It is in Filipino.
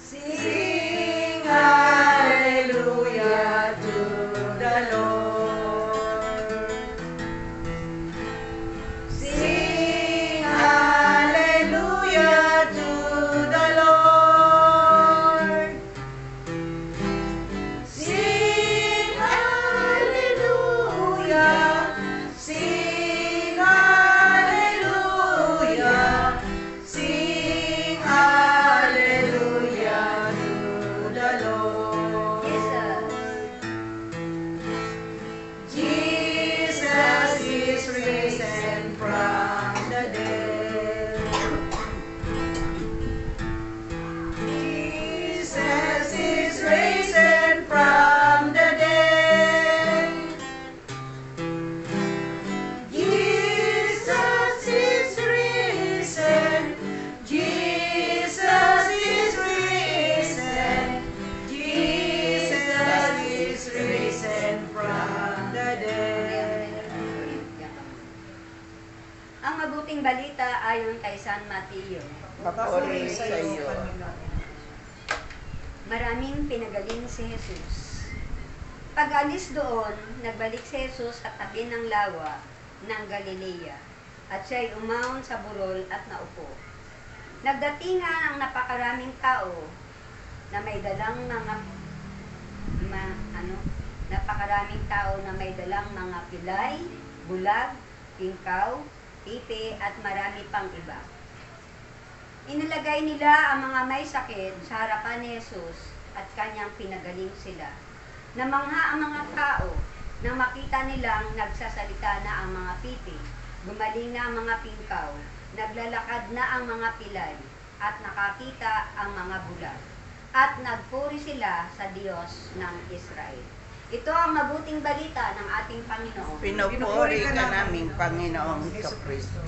Sing hallelujah to the Lord. Sing hallelujah to the Lord. Sing hallelujah. Sing hallelujah. Sing hallelujah to the Lord. Jesus is risen from the dead. Jesus is risen from the dead. Jesus is risen. Jesus is risen. Jesus is risen from the dead. Ang mabuting balita ayon kay San Mateo. Papuri sa iyo. Maraming pinagaling si Jesus. Pag-alis doon, nagbalik si Jesus sa tabi ng lawa ng Galilea at siya'y umahon sa burol at naupo. Nagdatingan ang napakaraming tao na may dalang napakaraming tao na may dalang mga pilay, bulag, tingkaw, pipe at marami pang iba. Inilagay nila ang mga may sakit sa harapan ni Jesus at kanyang pinagaling sila. Namangha ang mga tao nang makita nilang nagsasalita na ang mga pipi, gumaling na ang mga pingkaw, naglalakad na ang mga pilay, at nakakita ang mga bulag. At nagpuri sila sa Diyos ng Israel. Ito ang mabuting balita ng ating Panginoon. Pinupuri ka namin, Panginoong Kristo.